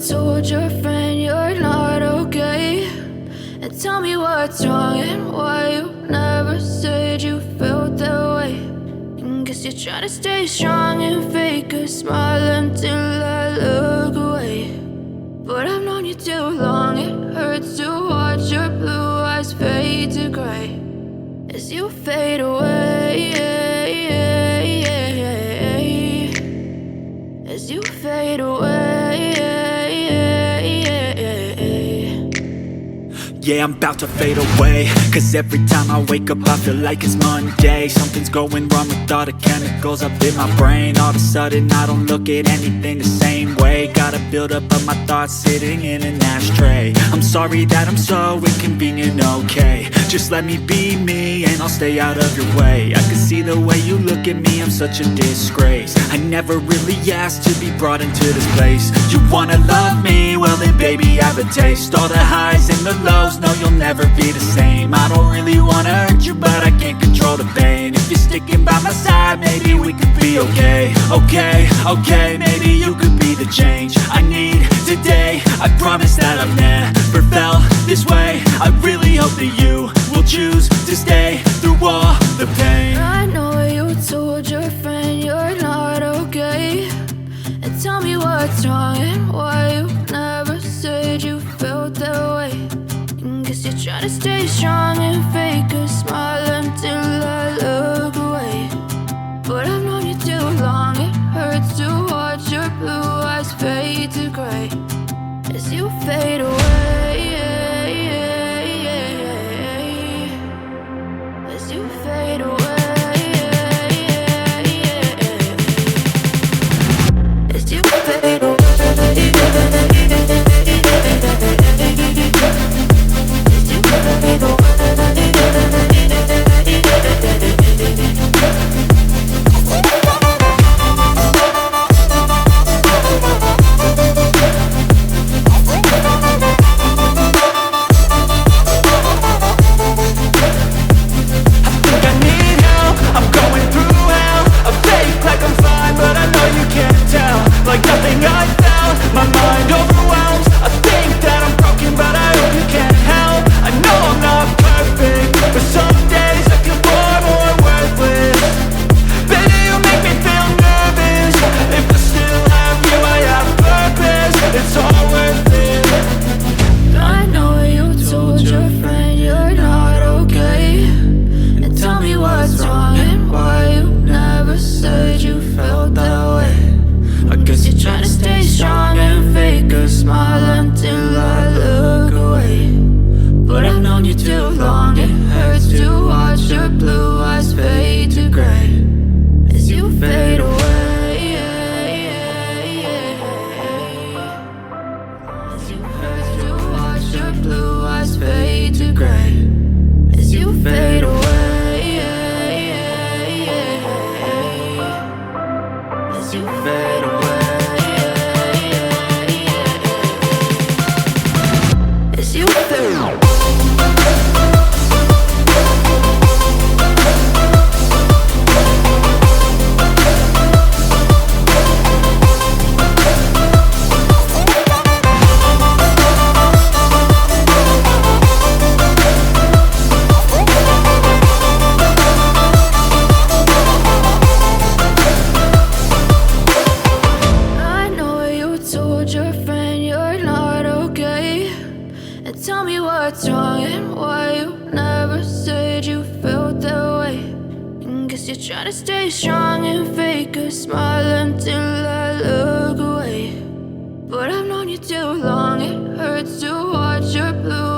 told your friend you're not okay, and tell me what's wrong and why you never said you felt that way. And guess you're trying to stay strong and fake a smile until I look away. But I've known you too long, it hurts to watch your blue eyes fade to gray as you fade away, as you fade away. Yeah, I'm about to fade away, cause every time I wake up I feel like it's Monday. Something's going wrong with all the chemicals up in my brain. All of a sudden I don't look at anything the same way. Gotta build up of my thoughts sitting in an ashtray. I'm sorry that I'm so inconvenient, okay. Just let me be me and I'll stay out of your way. I can see the way you look at me, I'm such a disgrace. I never really asked to be brought into this place. You wanna love me? Well then baby I have a taste. All the highs and the lows, no you'll never be the same. I don't really wanna hurt you but I can't control the pain. If you're sticking by my side maybe we could be okay. Okay, maybe you could be the change I need today. I promise that I've never felt this way. I really hope that you will choose to stay through all the pain. I know you told your friend you're not okay, and tell me what's wrong and why you never said you felt that way. And guess you're trying to stay strong and fake a smile until I look away. But I've known you too long, it hurts to watch your blue eyes fade to gray as you fade away, as you fade away, as you fade away. Like nothing I felt, my mind overwhelms. I think that I'm broken, but I hope you can't help. I know I'm not perfect, but some days I feel far more worthless. Baby, you make me feel nervous. If I still have you, I have purpose. It's all worth it. I know you told your friend you're not okay, and tell me what's wrong and why you never said you felt that way. I guess you're trying to stay strong and fake a smile until I look away. But I've known you too long, it hurts to watch your blue eyes fade to gray as you fade away, as you hurt to watch your blue eyes fade to gray as you fade away, as you fade away. As you fade away. Tell me what's wrong and why you never said you felt that way. And guess you're trying to stay strong and fake a smile until I look away. But I've known you too long, it hurts to watch your blue